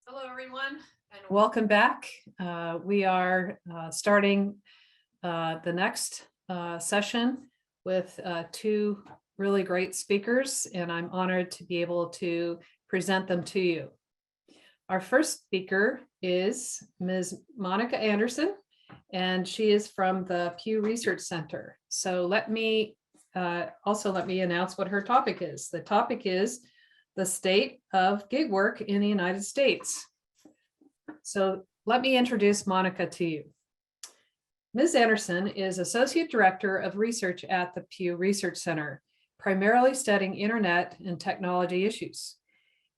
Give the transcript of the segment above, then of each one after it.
Hello, everyone, and welcome back. We are starting the next session with two really great speakers, and I'm honored to be able to present them to you. Our first speaker is Ms. Monica Anderson, and she is from the Pew Research Center. So let me announce what her topic is. The topic is the state of gig work in the United States. So let me introduce Monica to you. Ms. Anderson is Associate Director of Research at the Pew Research Center, primarily studying internet and technology issues.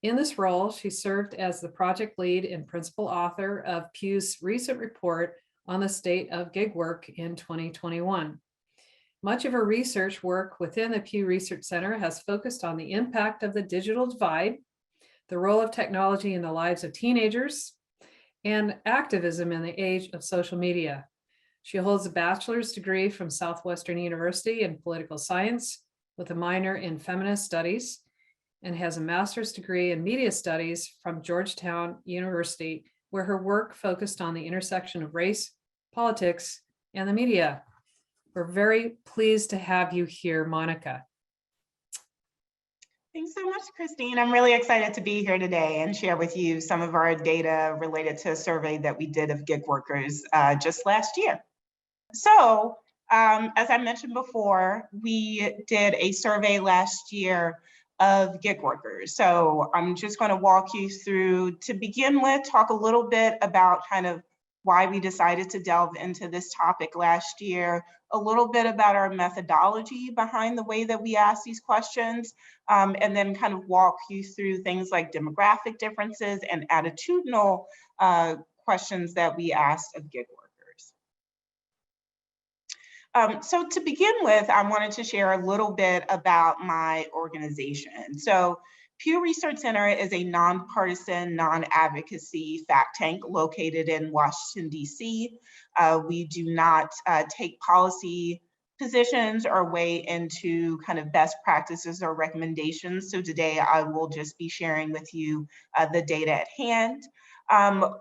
In this role, she served as the project lead and principal author of Pew's recent report on the state of gig work in 2021. Much of her research work within the Pew Research Center has focused on the impact of the digital divide, the role of technology in the lives of teenagers, and activism in the age of social media. She holds a bachelor's degree from Southwestern University in political science with a minor in feminist studies, and has a master's degree in media studies from Georgetown University, where her work focused on the intersection of race, politics, and the media. We're very pleased to have you here, Monica. Thanks so much, Christine. I'm really excited to be here today and share with you some of our data related to a survey that we did of gig workers just last year. So, as I mentioned before, we did a survey last year of gig workers. So I'm just going to walk you through, to begin with, talk a little bit about kind of why we decided to delve into this topic last year, a little bit about our methodology behind the way that we ask these questions, and then kind of walk you through things like demographic differences and attitudinal questions that we asked of gig workers. So to begin with, I wanted to share a little bit about my organization. So Pew Research Center is a nonpartisan, non-advocacy fact tank located in Washington, D.C. We do not take policy positions or weigh into kind of best practices or recommendations. So today I will just be sharing with you the data at hand.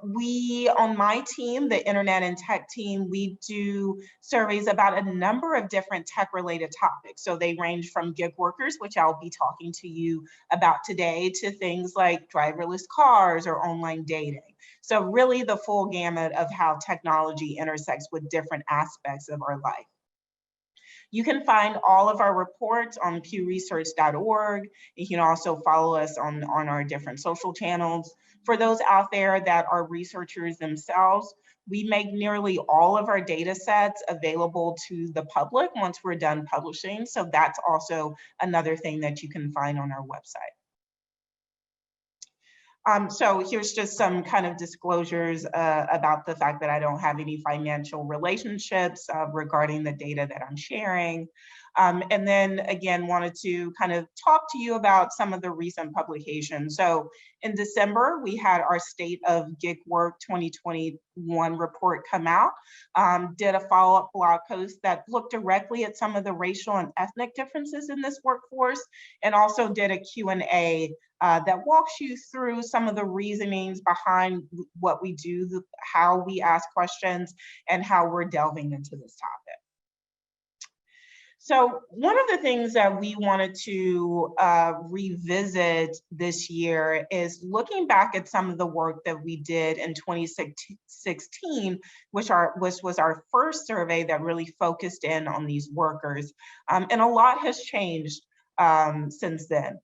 We, on my team, the Internet and Tech team, we do surveys about a number of different tech-related topics. So they range from gig workers, which I'll be talking to you about today, to things like driverless cars or online dating. So really the full gamut of how technology intersects with different aspects of our life. You can find all of our reports on pewresearch.org. You can also follow us on our different social channels. For those out there that are researchers themselves, we make nearly all of our data sets available to the public once we're done publishing. So that's also another thing that you can find on our website. So here's just some kind of disclosures about the fact that I don't have any financial relationships regarding the data that I'm sharing. And then again, wanted to kind of talk to you about some of the recent publications. So in December, we had our State of Gig Work 2021 report come out, did a follow-up blog post that looked directly at some of the racial and ethnic differences in this workforce, and also did a Q&A that walks you through some of the reasonings behind what we do, how we ask questions, and how we're delving into this topic. So one of the things that we wanted to revisit this year is looking back at some of the work that we did in 2016, which was our first survey that really focused in on these workers. And a lot has changed since then.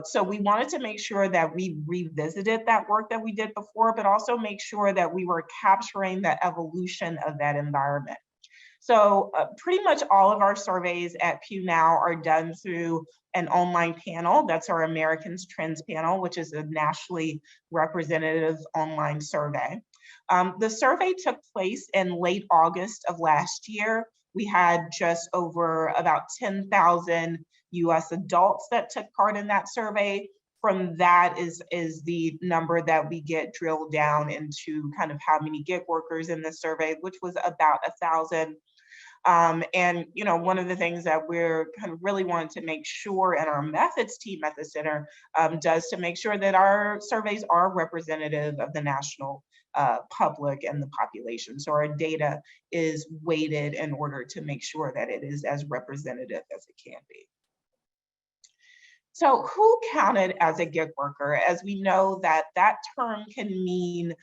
So we wanted to make sure that we revisited that work that we did before, but also make sure that we were capturing the evolution of that environment. So pretty much all of our surveys at Pew now are done through an online panel. That's our Americans Trends panel, which is a nationally representative online survey. The survey took place in late August of last year. We had just over about 10,000 US adults that took part in that survey. From that is the number that we get drilled down into kind of how many gig workers in the survey, which was about 1,000. And one of the things that we're kind of really wanting to make sure, and our methods team at the center does, to make sure that our surveys are representative of the national public and the population. So our data is weighted in order to make sure that it is as representative as it can be. So who counted as a gig worker? As we know, that term can mean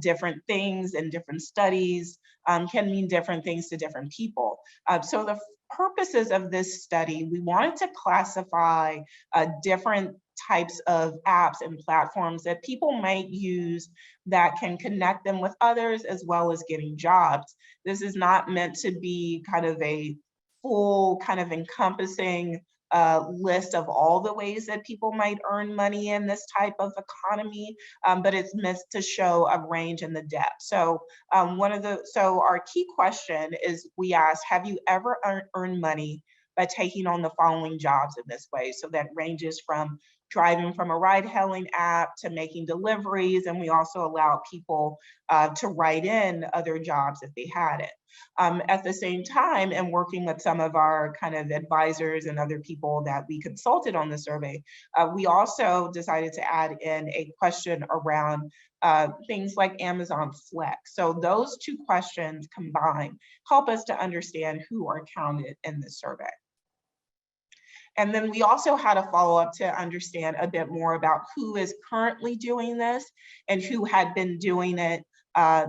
different things, and different studies can mean different things to different people. So the purposes of this study, we wanted to classify different types of apps and platforms that people might use that can connect them with others, as well as getting jobs. This is not meant to be kind of a full kind of encompassing list of all the ways that people might earn money in this type of economy, but it's meant to show a range in the depth. So our key question is, we asked, have you ever earned money by taking on the following jobs in this way? So that ranges from driving from a ride-hailing app to making deliveries, and we also allow people to write in other jobs if they had it. At the same time, and working with some of our kind of advisors and other people that we consulted on the survey, we also decided to add in a question around things like Amazon Flex. So those two questions combined help us to understand who are counted in the survey. And then we also had a follow-up to understand a bit more about who is currently doing this and who had been doing it,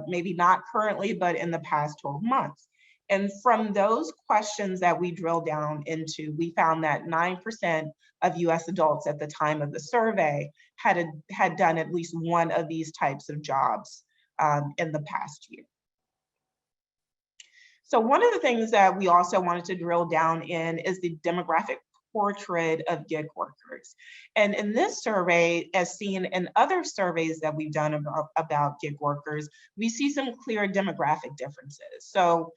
maybe not currently, but in the past 12 months. And from those questions that we drilled down into, we found that 9% of US adults at the time of the survey had done at least one of these types of jobs in the past year. So one of the things that we also wanted to drill down in is the demographic portrait of gig workers. And in this survey, as seen in other surveys that we've done about gig workers, we see some clear demographic differences. So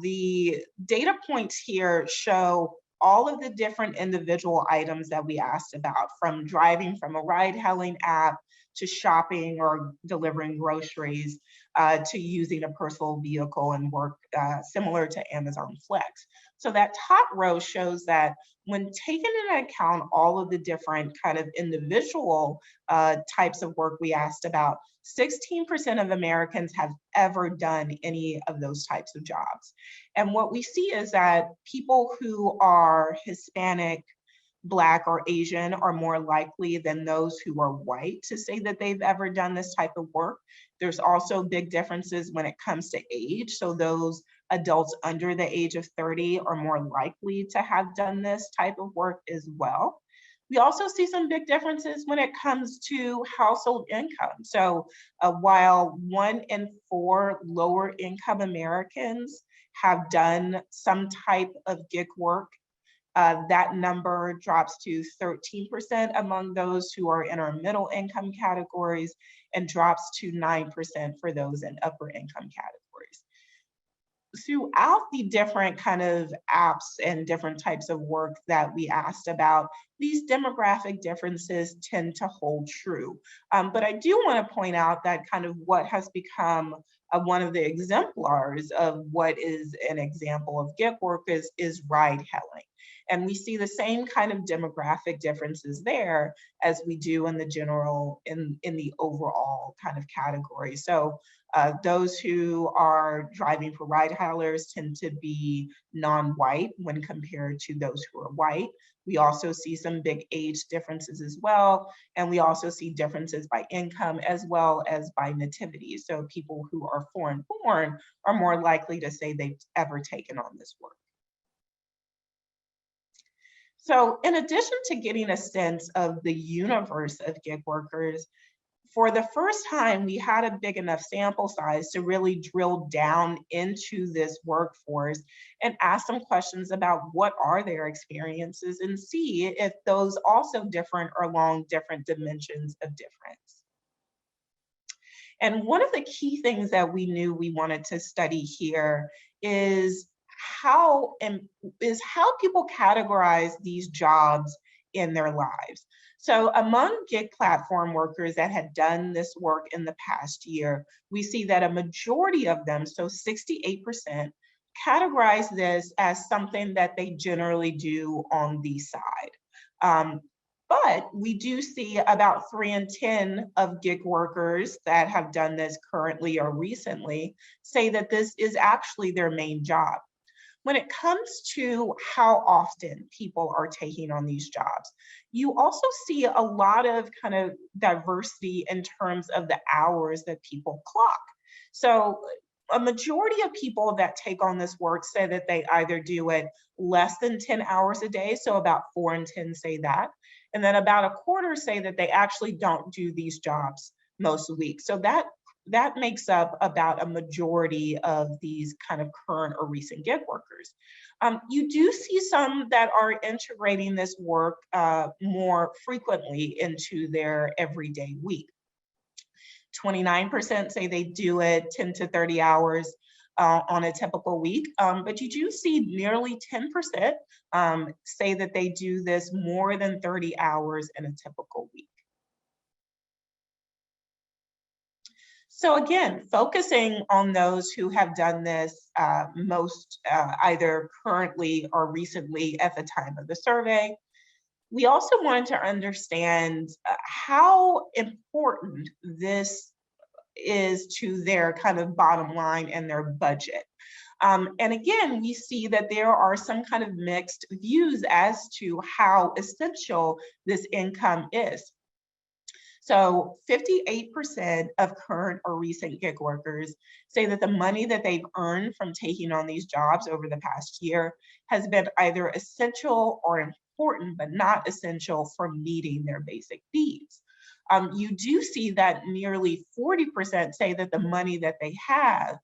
the data points here show all of the different individual items that we asked about, from driving from a ride-hailing app to shopping or delivering groceries, to using a personal vehicle and work similar to Amazon Flex. So that top row shows that when taking into account all of the different kind of individual types of work we asked about, 16% of Americans have ever done any of those types of jobs. And what we see is that people who are Hispanic, Black, or Asian are more likely than those who are white to say that they've ever done this type of work. There's also big differences when it comes to age. So those adults under the age of 30 are more likely to have done this type of work as well. We also see some big differences when it comes to household income. So while 1 in 4 lower income Americans have done some type of gig work, that number drops to 13% among those who are in our middle income categories, and drops to 9% for those in upper income categories. Throughout the different kind of apps and different types of work that we asked about, these demographic differences tend to hold true. But I do want to point out that kind of what has become one of the exemplars of what is an example of gig work is ride hailing. And we see the same kind of demographic differences there as we do in the general, in the overall kind of category. So those who are driving for ride hailers tend to be non-white when compared to those who are white. We also see some big age differences as well. And we also see differences by income as well as by nativity. So people who are foreign born are more likely to say they've ever taken on this work. So in addition to getting a sense of the universe of gig workers, for the first time, we had a big enough sample size to really drill down into this workforce and ask some questions about what are their experiences, and see if those also differ along different dimensions of difference. And one of the key things that we knew we wanted to study here is how people categorize these jobs in their lives. So among gig platform workers that had done this work in the past year, we see that a majority of them, so 68%, categorize this as something that they generally do on the side. But we do see about 3 in 10 of gig workers that have done this currently or recently say that this is actually their main job. When it comes to how often people are taking on these jobs, you also see a lot of kind of diversity in terms of the hours that people clock. So a majority of people that take on this work say that they either do it less than 10 hours a day, so about 4 in 10 say that, and then about a quarter say that they actually don't do these jobs most weeks. So that makes up about a majority of these kind of current or recent gig workers. You do see some that are integrating this work more frequently into their everyday week. 29% say they do it 10 to 30 hours on a typical week, but you do see nearly 10% say that they do this more than 30 hours in a typical week. So again, focusing on those who have done this most either currently or recently at the time of the survey, we also wanted to understand how important this is to their kind of bottom line and their budget. And again, we see that there are some kind of mixed views as to how essential this income is. So 58% of current or recent gig workers say that the money that they've earned from taking on these jobs over the past year has been either essential or important, but not essential for meeting their basic needs. You do see that nearly 40% say that the money that they have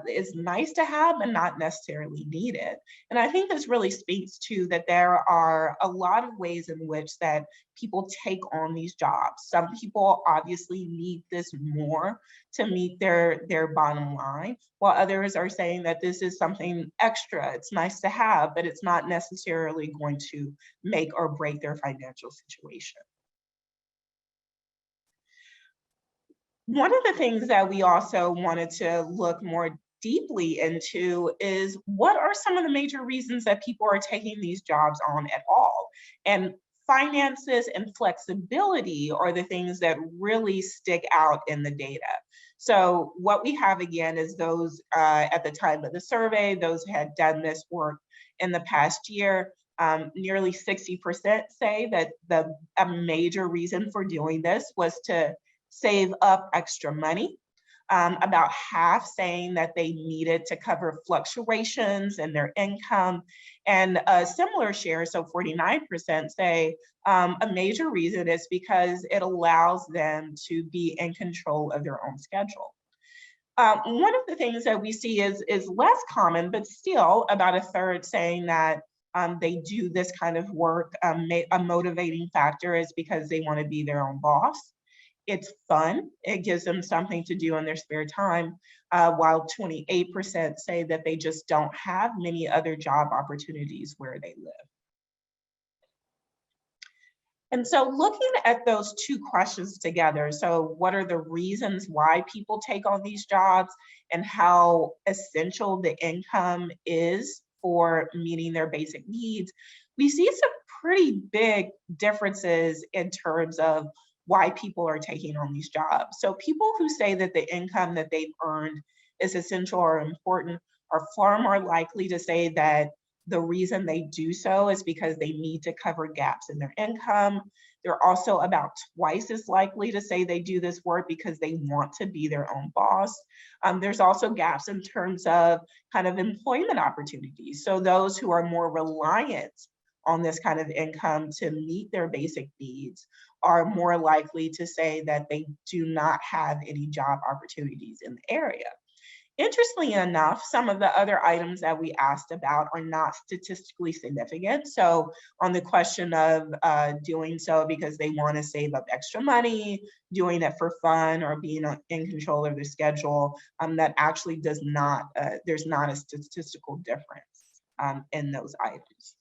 is nice to have and not necessarily needed. And I think this really speaks to that there are a lot of ways in which that people take on these jobs. Some people obviously need this more to meet their bottom line, while others are saying that this is something extra. It's nice to have, but it's not necessarily going to make or break their financial situation. One of the things that we also wanted to look more deeply into is what are some of the major reasons that people are taking these jobs on at all? And finances and flexibility are the things that really stick out in the data. So what we have again is those at the time of the survey, those who had done this work in the past year. Nearly 60% say that a major reason for doing this was to save up extra money. About half saying that they needed to cover fluctuations in their income, and a similar share, so 49% say a major reason is because it allows them to be in control of their own schedule. One of the things that we see is less common, but still about a third saying that they do this kind of work. A motivating factor is because they want to be their own boss. It's fun. It gives them something to do in their spare time, while 28% say that they just don't have many other job opportunities where they live. And so looking at those two questions together, so what are the reasons why people take on these jobs and how essential the income is for meeting their basic needs, we see some pretty big differences in terms of why people are taking on these jobs. So people who say that the income that they've earned is essential or important are far more likely to say that the reason they do so is because they need to cover gaps in their income. They're also about twice as likely to say they do this work because they want to be their own boss. There's also gaps in terms of kind of employment opportunities. So those who are more reliant on this kind of income to meet their basic needs are more likely to say that they do not have any job opportunities in the area. Interestingly enough, some of the other items that we asked about are not statistically significant. So on the question of doing so because they want to save up extra money, doing it for fun, or being in control of their schedule, that actually does not, there's not a statistical difference in those items.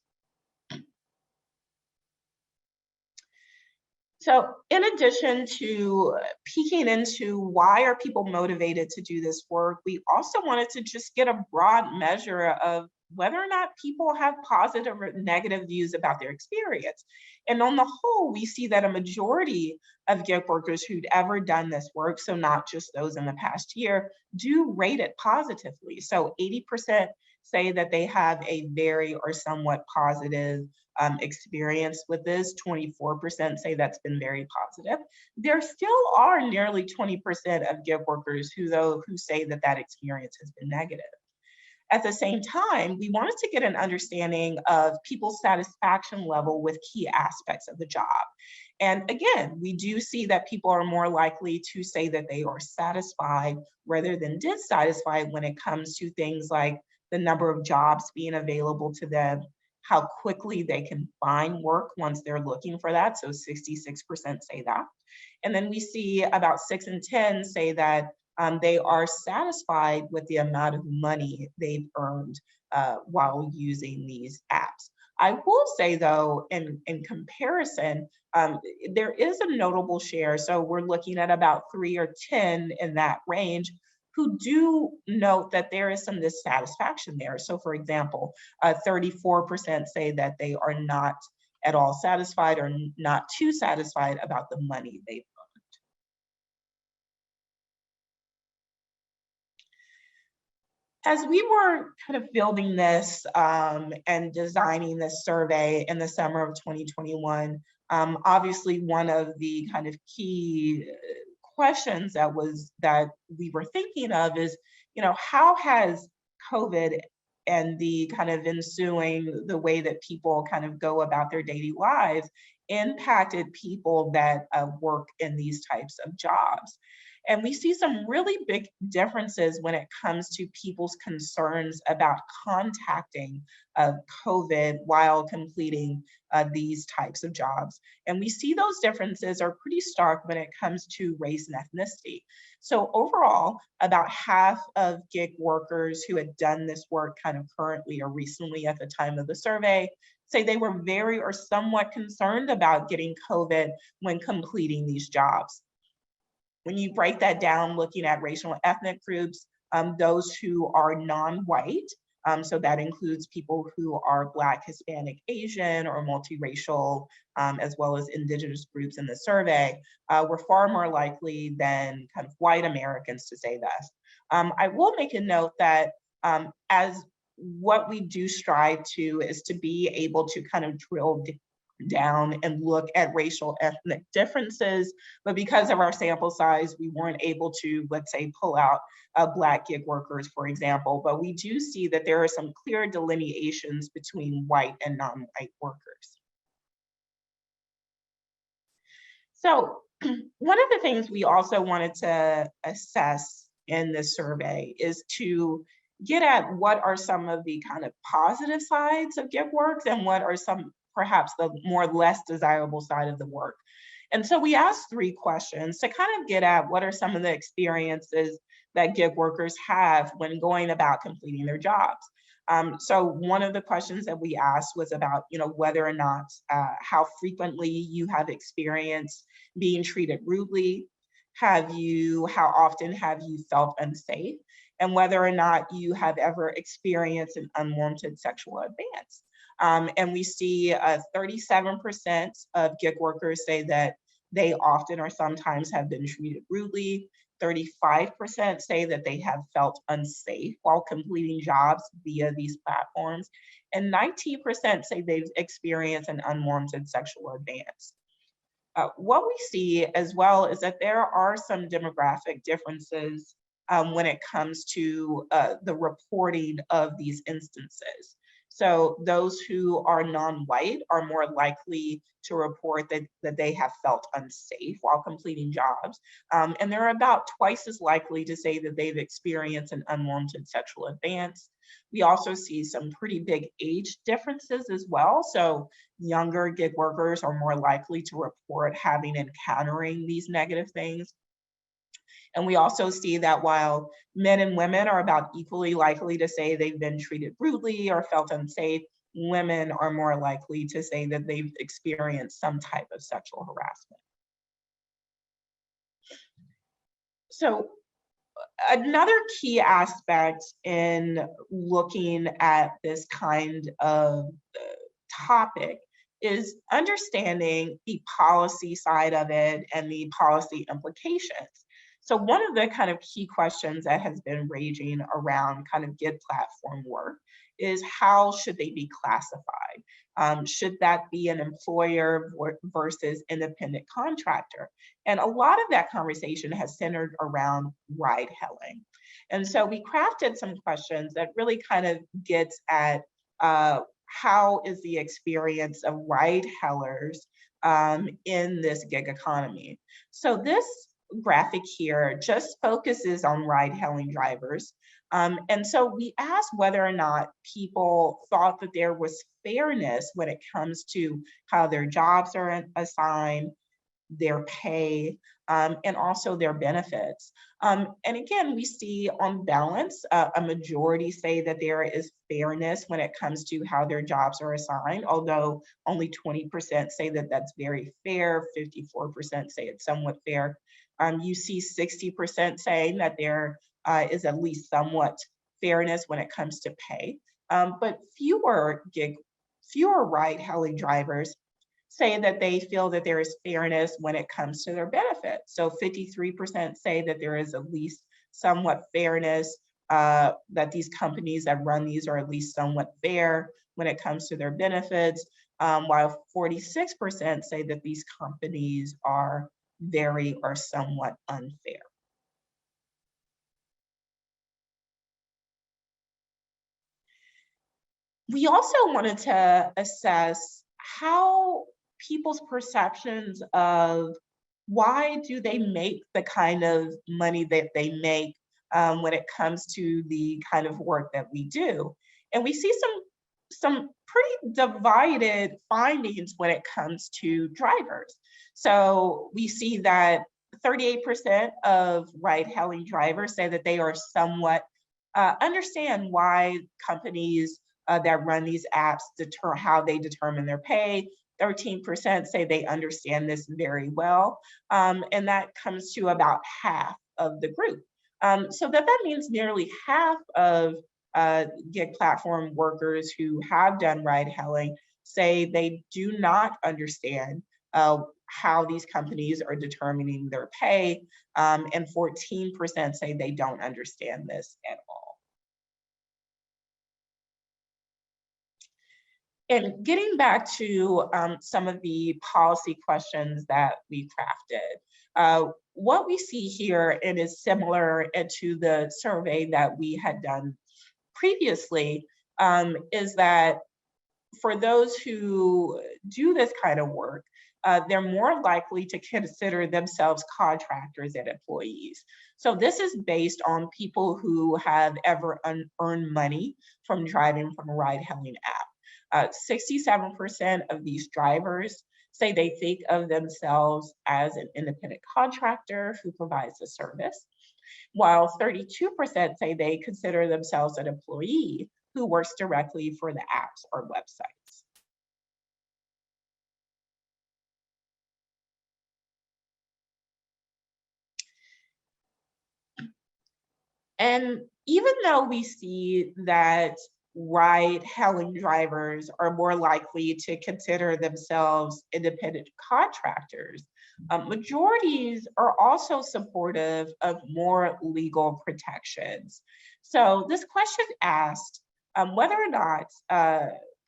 So in addition to peeking into why are people motivated to do this work, we also wanted to just get a broad measure of whether or not people have positive or negative views about their experience. And on the whole, we see that a majority of gig workers who'd ever done this work, so not just those in the past year, do rate it positively. So 80% say that they have a very or somewhat positive experience with this. 24% say that's been very positive. There still are nearly 20% of gig workers who say that that experience has been negative. At the same time, we wanted to get an understanding of people's satisfaction level with key aspects of the job. And again, we do see that people are more likely to say that they are satisfied rather than dissatisfied when it comes to things like the number of jobs being available to them, how quickly they can find work once they're looking for that. So 66% say that. And then we see about 6 in 10 say that they are satisfied with the amount of money they've earned while using these apps. I will say though, in comparison, there is a notable share. So we're looking at about 3 or 10 in that range who do note that there is some dissatisfaction there. So for example, 34% say that they are not at all satisfied or not too satisfied about the money they've earned. As we were kind of building this and designing this survey in the summer of 2021, obviously one of the kind of key questions that we were thinking of is, how has COVID and the kind of ensuing the way that people kind of go about their daily lives impacted people that work in these types of jobs? And we see some really big differences when it comes to people's concerns about contacting COVID while completing these types of jobs. And we see those differences are pretty stark when it comes to race and ethnicity. So overall, about half of gig workers who had done this work kind of currently or recently at the time of the survey say they were very or somewhat concerned about getting COVID when completing these jobs. When you break that down, looking at racial and ethnic groups, those who are non-white, so that includes people who are Black, Hispanic, Asian, or multiracial, as well as indigenous groups in the survey, were far more likely than kind of white Americans to say this. I will make a note that as what we do strive to is to be able to kind of drill down and look at racial ethnic differences, but because of our sample size, we weren't able to, let's say, pull out Black gig workers, for example, but we do see that there are some clear delineations between white and non-white workers. So one of the things we also wanted to assess in this survey is to get at what are some of the kind of positive sides of gig work and what are some perhaps the more less desirable side of the work. And so we asked 3 questions to kind of get at what are some of the experiences that gig workers have when going about completing their jobs. So one of the questions that we asked was about, whether or not how frequently you have experienced being treated rudely, how often have you felt unsafe, and whether or not you have ever experienced an unwanted sexual advance. And we see 37% of gig workers say that they often or sometimes have been treated rudely. 35% say that they have felt unsafe while completing jobs via these platforms. And 19% say they've experienced an unwanted sexual advance. What we see as well is that there are some demographic differences when it comes to the reporting of these instances. So those who are non-white are more likely to report that they have felt unsafe while completing jobs. And they're about twice as likely to say that they've experienced an unwanted sexual advance. We also see some pretty big age differences as well. So younger gig workers are more likely to report encountering these negative things. And we also see that while men and women are about equally likely to say they've been treated rudely or felt unsafe, women are more likely to say that they've experienced some type of sexual harassment. So another key aspect in looking at this kind of topic is understanding the policy side of it and the policy implications. So one of the kind of key questions that has been raging around kind of gig platform work is how should they be classified? Should that be an employer versus independent contractor? And a lot of that conversation has centered around ride hailing. And so we crafted some questions that really kind of gets at how is the experience of ride hailers in this gig economy. So this graphic here just focuses on ride hailing drivers. And so we asked whether or not people thought that there was fairness when it comes to how their jobs are assigned, their pay, and also their benefits. And again, we see on balance, a majority say that there is fairness when it comes to how their jobs are assigned, although only 20% say that that's very fair, 54% say it's somewhat fair. You see 60% saying that there is at least somewhat fairness when it comes to pay, but fewer ride hailing drivers say that they feel that there is fairness when it comes to their benefits. So 53% say that there is at least somewhat fairness, that these companies that run these are at least somewhat fair when it comes to their benefits, while 46% say that these companies are very or somewhat unfair. We also wanted to assess how people's perceptions of why do they make the kind of money that they make when it comes to the kind of work that we do. And we see some pretty divided findings when it comes to drivers. So we see that 38% of ride-hailing drivers say that they are somewhat understand why companies that run these apps how they determine their pay. 13% say they understand this very well, and that comes to about half of the group. So that means nearly half of gig platform workers who have done ride hailing say they do not understand how these companies are determining their pay, and 14% say they don't understand this at all. And getting back to some of the policy questions that we crafted, what we see here, and is similar to the survey that we had done previously, is that for those who do this kind of work, they're more likely to consider themselves contractors and employees. So this is based on people who have ever earned money from driving from a ride-hailing app. 67% of these drivers say they think of themselves as an independent contractor who provides the service, while 32% say they consider themselves an employee who works directly for the apps or websites. And even though we see that ride-hailing drivers are more likely to consider themselves independent contractors, majorities are also supportive of more legal protections. So this question asked whether or not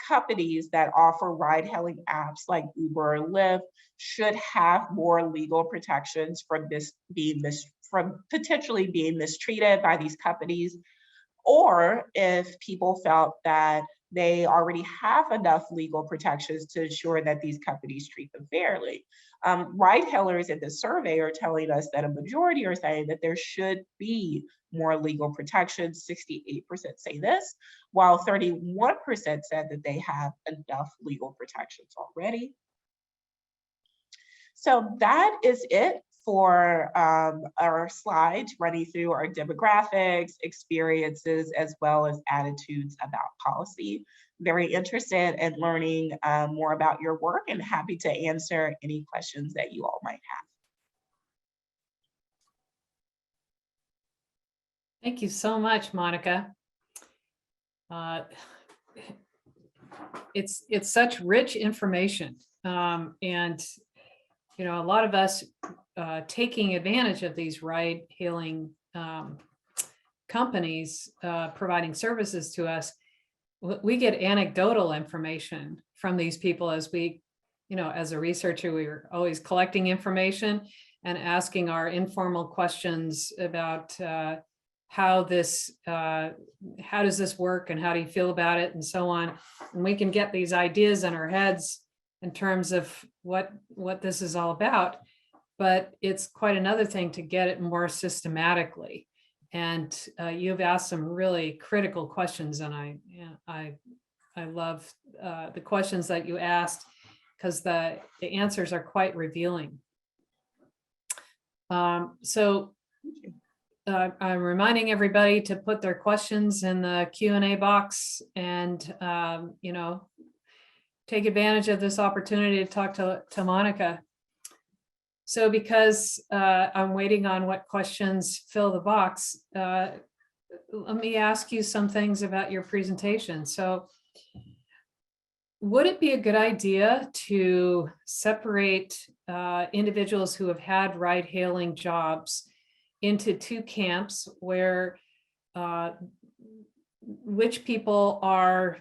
companies that offer ride-hailing apps like Uber or Lyft should have more legal protections from potentially being mistreated by these companies, or if people felt that they already have enough legal protections to ensure that these companies treat them fairly. Ride-hailers in the survey are telling us that a majority are saying that there should be more legal protections. 68% say this, while 31% said that they have enough legal protections already. So that is it for our slides running through our demographics, experiences, as well as attitudes about policy. Very interested in learning more about your work and happy to answer any questions that you all might have. Thank you so much, Monica. It's such rich information, and a lot of us taking advantage of these ride-hailing companies providing services to us. We get anecdotal information from these people as we, as a researcher, we were always collecting information and asking our informal questions about how does this work and how do you feel about it and so on. And we can get these ideas in our heads in terms of what this is all about, but it's quite another thing to get it more systematically. And you've asked some really critical questions, and I love the questions that you asked, because the answers are quite revealing. So I'm reminding everybody to put their questions in the Q&A box, and take advantage of this opportunity to talk to Monica. So because I'm waiting on what questions fill the box, let me ask you some things about your presentation. So would it be a good idea to separate individuals who have had ride-hailing jobs into two camps, where which people are,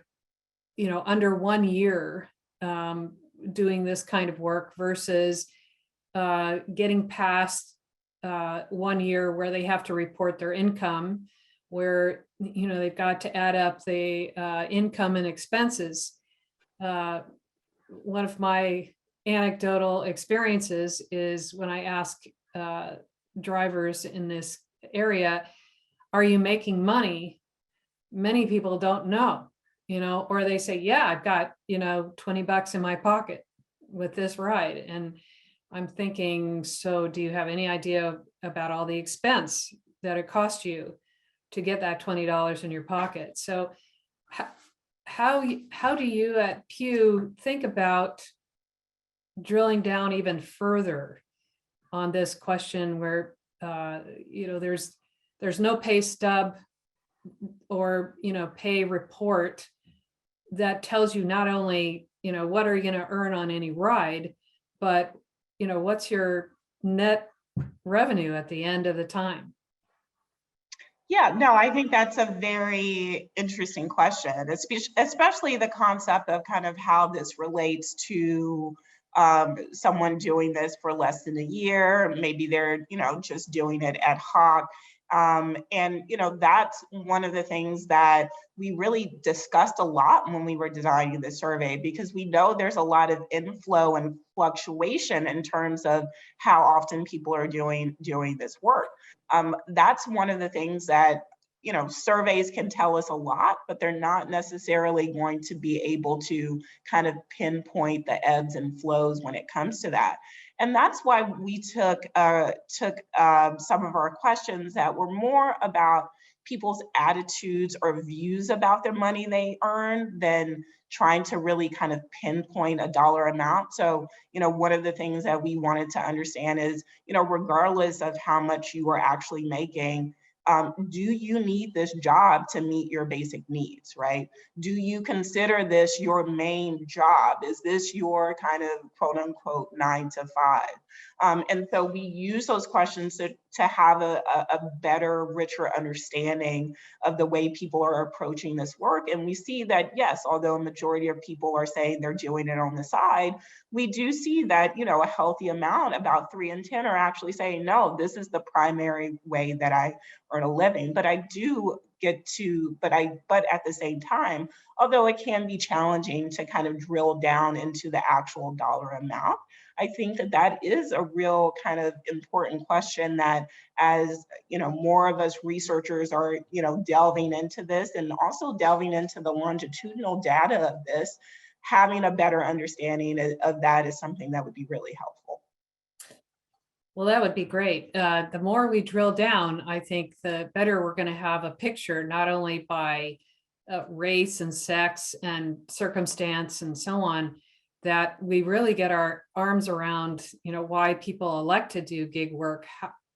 under 1 year doing this kind of work versus getting past 1 year where they have to report their income, where they've got to add up the income and expenses. One of my anecdotal experiences is when I ask drivers in this area, are you making money? Many people don't know, or they say, yeah, I've got, $20 in my pocket with this ride. And I'm thinking, so do you have any idea about all the expense that it cost you to get that $20 in your pocket? So how do you at Pew think about drilling down even further on this question, where there's no pay stub or pay report that tells you not only what are you going to earn on any ride, but what's your net revenue at the end of the time? Yeah, no, I think that's a very interesting question, especially the concept of kind of how this relates to someone doing this for less than a year. Maybe they're, just doing it ad hoc. And that's one of the things that we really discussed a lot when we were designing the survey, because we know there's a lot of inflow and fluctuation in terms of how often people are doing this work. That's one of the things that surveys can tell us a lot, but they're not necessarily going to be able to kind of pinpoint the ebbs and flows when it comes to that. And that's why we took some of our questions that were more about people's attitudes or views about their money they earn than trying to really kind of pinpoint a dollar amount. So, one of the things that we wanted to understand is, regardless of how much you are actually making, do you need this job to meet your basic needs, right? Do you consider this your main job? Is this your kind of quote unquote 9 to 5? And so we use those questions to have a better, richer understanding of the way people are approaching this work. And we see that, yes, although a majority of people are saying they're doing it on the side, we do see that, a healthy amount, about 3 in 10 are actually saying, no, this is the primary way that I earn a living. But I do get to, but at the same time, although it can be challenging to kind of drill down into the actual dollar amount, I think that is a real kind of important question that, as more of us researchers are delving into this, and also delving into the longitudinal data of this, having a better understanding of that is something that would be really helpful. Well, that would be great. The more we drill down, I think the better we're going to have a picture, not only by race and sex and circumstance and so on, that we really get our arms around, why people elect to do gig work.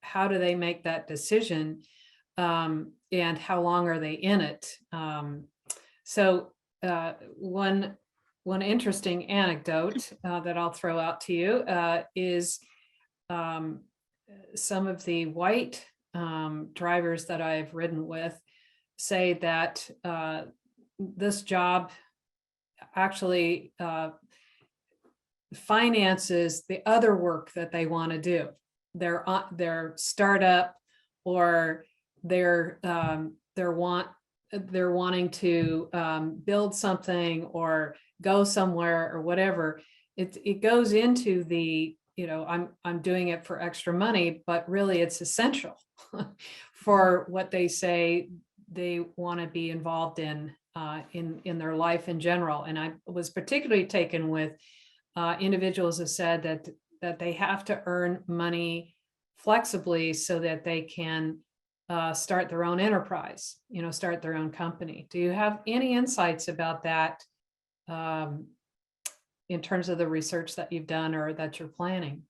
How do they make that decision? and how long are they in it. So one interesting anecdote that I'll throw out to you is some of the white drivers that I've ridden with say that this job actually finances the other work that they want to do. Their startup, or they're wanting to build something or go somewhere or whatever. It goes into the, I'm doing it for extra money, but really it's essential for what they say they want to be involved in their life in general. And I was particularly taken with individuals who said that they have to earn money flexibly so that they can start their own enterprise, start their own company. Do you have any insights about that in terms of the research that you've done or that you're planning?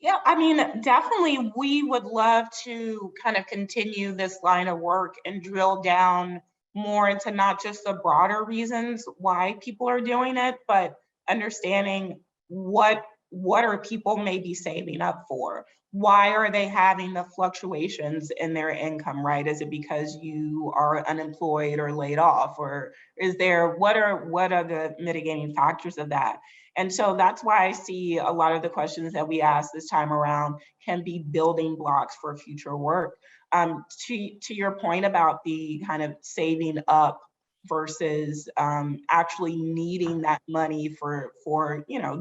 Yeah, I mean, definitely we would love to kind of continue this line of work and drill down more into not just the broader reasons why people are doing it, but understanding what are people maybe saving up for? Why are they having the fluctuations in their income, right? Is it because you are unemployed or laid off? Or is there, what are the mitigating factors of that? And so that's why I see a lot of the questions that we ask this time around can be building blocks for future work. To your point about the kind of saving up versus actually needing that money for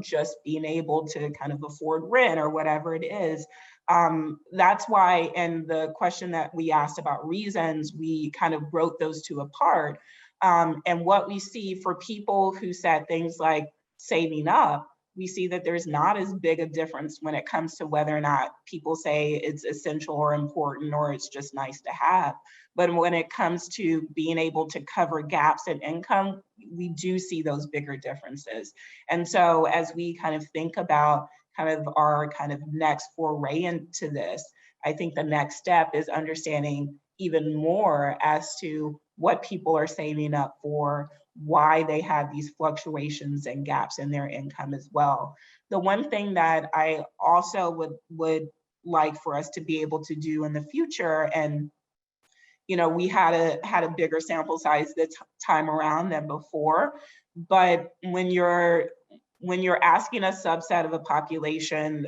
just being able to kind of afford rent or whatever it is. That's why in the question that we asked about reasons, we kind of broke those two apart. And what we see for people who said things like saving up, we see that there's not as big a difference when it comes to whether or not people say it's essential or important or it's just nice to have. But when it comes to being able to cover gaps in income, we do see those bigger differences. And so as we kind of think about kind of our kind of next foray into this, I think the next step is understanding even more as to what people are saving up for, why they have these fluctuations and gaps in their income as well. The one thing that I also would like for us to be able to do in the future, and we had a bigger sample size this time around than before, but when you're asking a subset of a population,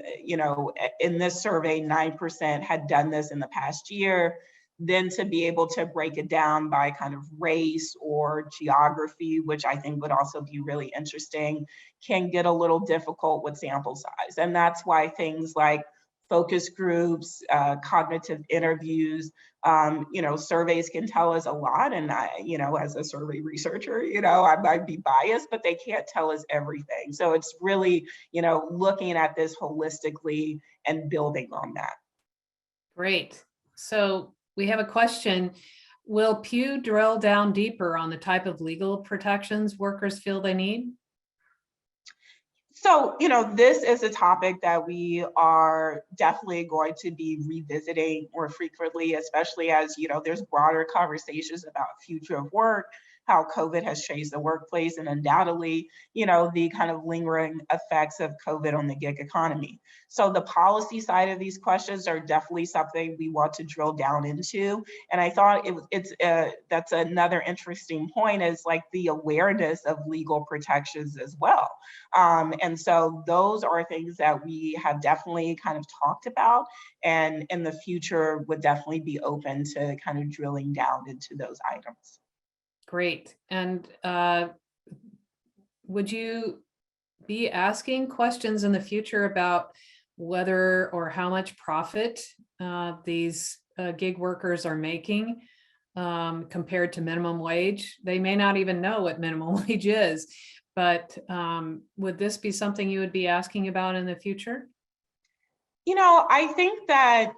in this survey, 9% had done this in the past year, then to be able to break it down by kind of race or geography, which I think would also be really interesting, can get a little difficult with sample size. And that's why things like focus groups, cognitive interviews, surveys can tell us a lot. And I, as a survey researcher, I might be biased, but they can't tell us everything. So it's really, looking at this holistically and building on that. Great. So we have a question. Will Pew drill down deeper on the type of legal protections workers feel they need? So, this is a topic that we are definitely going to be revisiting more frequently, especially as, there's broader conversations about future of work, how COVID has changed the workplace, and undoubtedly, the kind of lingering effects of COVID on the gig economy. So the policy side of these questions are definitely something we want to drill down into. And I thought that's another interesting point, is like the awareness of legal protections as well. And so those are things that we have definitely kind of talked about, and in the future would definitely be open to kind of drilling down into those items. Great. And would you be asking questions in the future about whether or how much profit these gig workers are making compared to minimum wage? They may not even know what minimum wage is, but would this be something you would be asking about in the future? I think that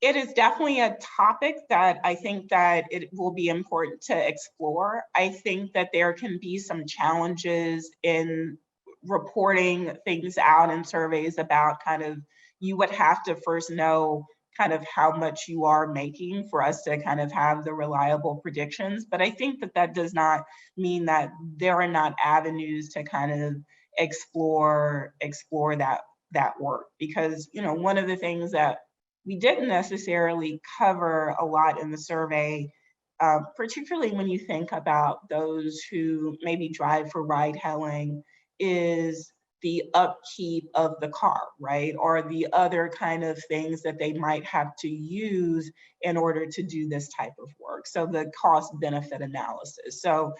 it is definitely a topic that I think that it will be important to explore. I think that there can be some challenges in reporting things out in surveys about kind of, you would have to first know kind of how much you are making for us to kind of have the reliable predictions. But I think that that does not mean that there are not avenues to kind of explore that work, because one of the things that we didn't necessarily cover a lot in the survey, particularly when you think about those who maybe drive for ride hailing, is the upkeep of the car, right? Or the other kind of things that they might have to use in order to do this type of work. So the cost benefit analysis. So,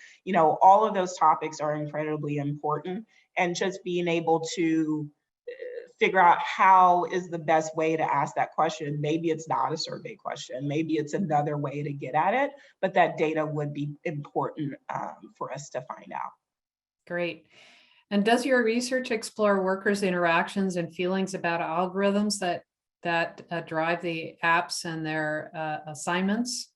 all of those topics are incredibly important, and just being able to figure out how is the best way to ask that question. Maybe it's not a survey question, maybe it's another way to get at it, but that data would be important for us to find out. Great. And does your research explore workers' interactions and feelings about algorithms that drive the apps and their assignments?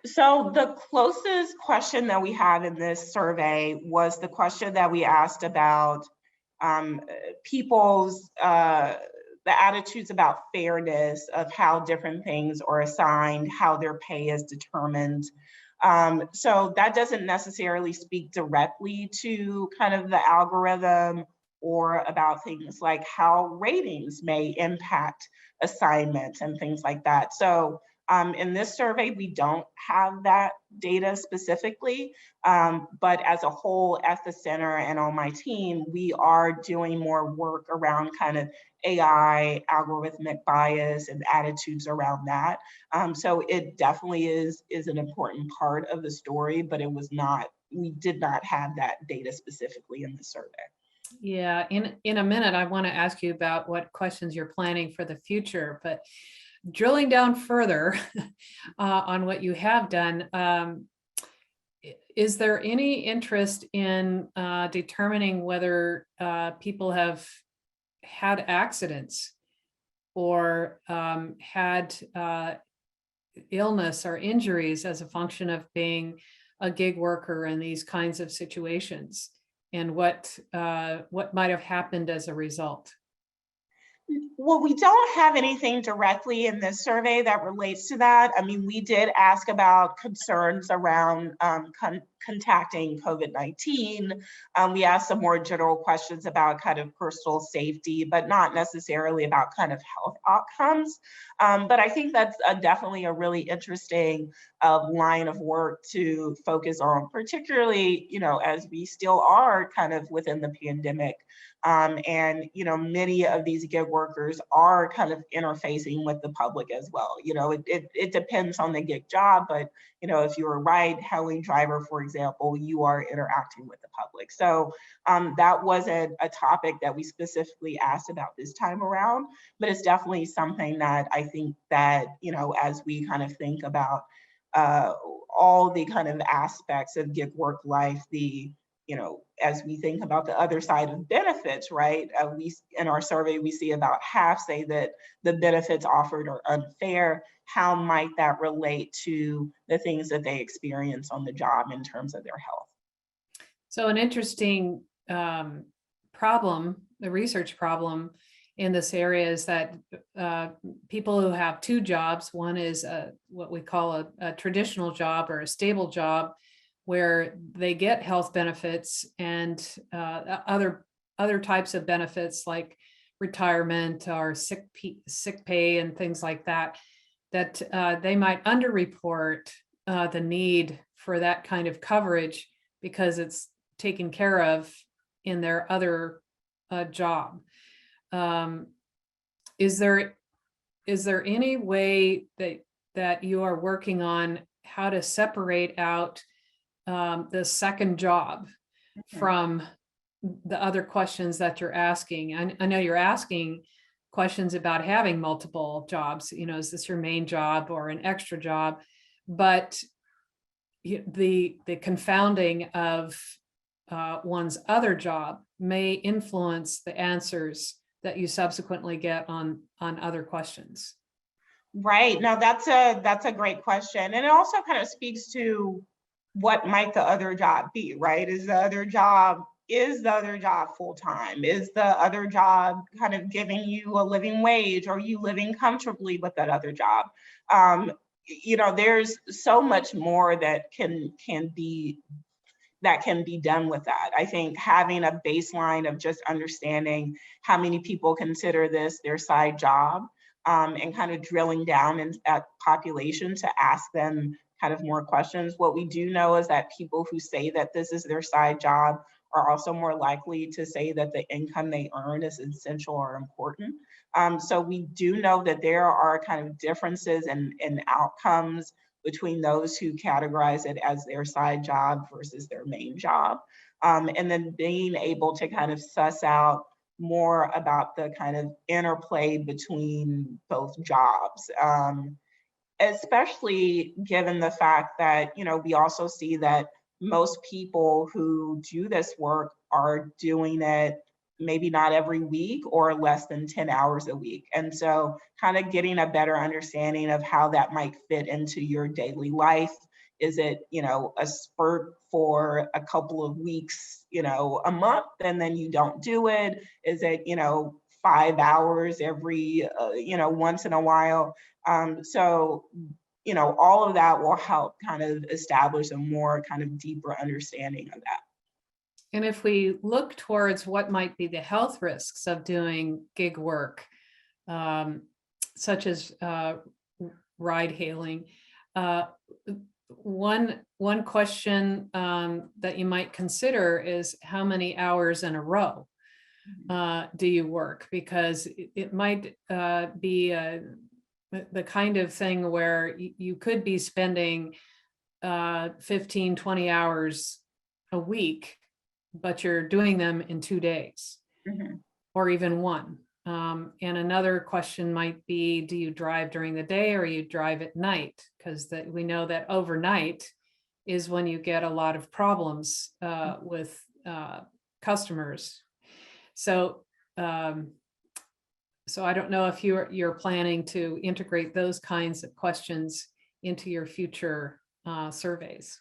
So the closest question that we have in this survey was the question that we asked about people's the attitudes about fairness of how different things are assigned, how their pay is determined. So that doesn't necessarily speak directly to kind of the algorithm or about things like how ratings may impact assignments and things like that. So in this survey, we don't have that data specifically, but as a whole at the center and on my team, we are doing more work around kind of AI, algorithmic bias, and attitudes around that. So it definitely is an important part of the story, but we did not have that data specifically in the survey. Yeah, in a minute, I want to ask you about what questions you're planning for the future, but drilling down further on what you have done, is there any interest in determining whether people have had accidents or had illness or injuries as a function of being a gig worker in these kinds of situations, and what might have happened as a result? Well, we don't have anything directly in this survey that relates to that. I mean, we did ask about concerns around contacting COVID-19. We asked some more general questions about kind of personal safety, but not necessarily about kind of health outcomes. But I think that's definitely a really interesting line of work to focus on, particularly, as we still are kind of within the pandemic. And many of these gig workers are kind of interfacing with the public as well. It depends on the gig job, but if you're a ride hailing driver, for example, you are interacting with the public. So that wasn't a topic that we specifically asked about this time around, but it's definitely something that I think that as we kind of think about all the kind of aspects of gig work life, as we think about the other side of benefits, right? We in our survey, we see about half say that the benefits offered are unfair. How might that relate to the things that they experience on the job in terms of their health? So an interesting problem, the research problem in this area is that people who have two jobs, one is what we call a traditional job or a stable job, where they get health benefits and other types of benefits like retirement or sick pay and things like that, they might underreport the need for that kind of coverage because it's taken care of in their other job. Is there any way that you are working on how to separate out the second job from the other questions that you're asking? I know you're asking questions about having multiple jobs, is this your main job or an extra job? But the confounding of one's other job may influence the answers that you subsequently get on other questions. Right. Now that's a great question. And it also kind of speaks to what might the other job be, right? Is the other job is the other job full-time? Is the other job kind of giving you a living wage? Or are you living comfortably with that other job? There's so much more that can be done with that. I think having a baseline of just understanding how many people consider this their side job, and kind of drilling down at population to ask them kind of more questions. What we do know is that people who say that this is their side job are also more likely to say that the income they earn is essential or important. So we do know that there are kind of differences in outcomes between those who categorize it as their side job versus their main job. And then being able to kind of suss out more about the kind of interplay between both jobs, especially given the fact that, we also see that most people who do this work are doing it maybe not every week or less than 10 hours a week. And so kind of getting a better understanding of how that might fit into your daily life. Is it, a spurt for a couple of weeks, a month, and then you don't do it? Is it, 5 hours every, once in a while? So, all of that will help kind of establish a more kind of deeper understanding of that. And if we look towards what might be the health risks of doing gig work, such as ride hailing, one question that you might consider is how many hours in a row do you work? Because it might be the kind of thing where you could be spending 15, 20 hours a week, but you're doing them in 2 days or even one. And another question might be, do you drive during the day or you drive at night? Because we know that overnight is when you get a lot of problems with customers. So I don't know if you're planning to integrate those kinds of questions into your future surveys.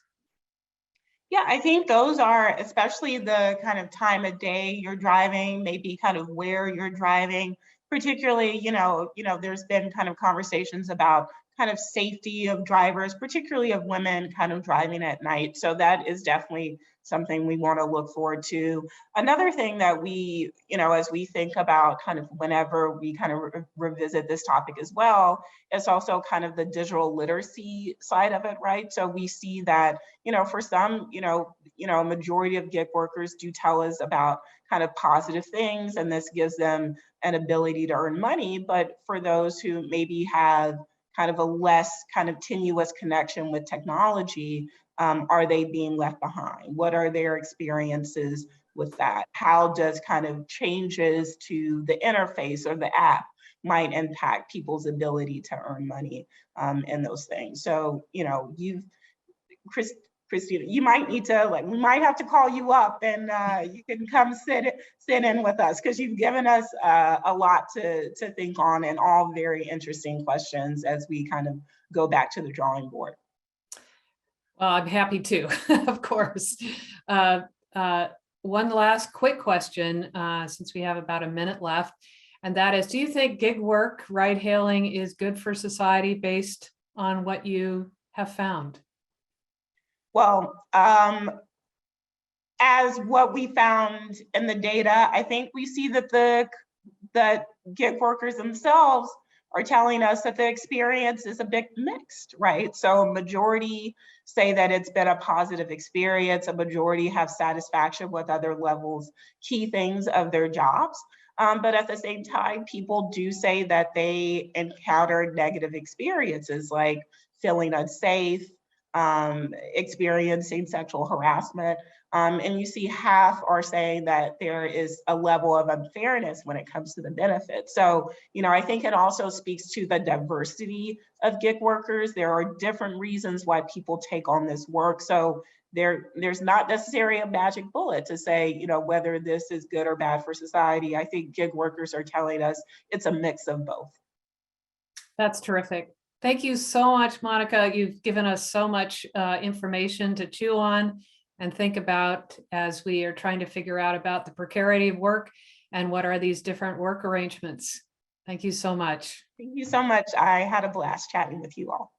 Yeah, I think those are, especially the kind of time of day you're driving, maybe kind of where you're driving, particularly, there's been kind of conversations about kind of safety of drivers, particularly of women kind of driving at night. So that is definitely something we want to look forward to. Another thing that we, as we think about kind of whenever we kind of revisit this topic as well, is also kind of the digital literacy side of it, right? So we see that, for some, a majority of gig workers do tell us about kind of positive things, and this gives them an ability to earn money. But for those who maybe have kind of a less kind of tenuous connection with technology, are they being left behind? What are their experiences with that? How does kind of changes to the interface or the app might impact people's ability to earn money, and those things? So, Christina, you might need to, we might have to call you up and you can come sit in with us, because you've given us a lot to think on, and all very interesting questions as we kind of go back to the drawing board. Well, I'm happy to, of course. One last quick question, since we have about a minute left, and that is, do you think gig work, ride hailing, is good for society based on what you have found? Well, as what we found in the data, I think we see that that gig workers themselves are telling us that the experience is a bit mixed, right? So a majority say that it's been a positive experience. A majority have satisfaction with other levels, key things of their jobs. But at the same time, people do say that they encounter negative experiences, like feeling unsafe, experiencing sexual harassment. And you see half are saying that there is a level of unfairness when it comes to the benefits. So, I think it also speaks to the diversity of gig workers. There are different reasons why people take on this work. So there's not necessarily a magic bullet to say, whether this is good or bad for society. I think gig workers are telling us it's a mix of both. That's terrific. Thank you so much, Monica. You've given us so much information to chew on and think about as we are trying to figure out about the precarity of work and what are these different work arrangements. Thank you so much. Thank you so much. I had a blast chatting with you all.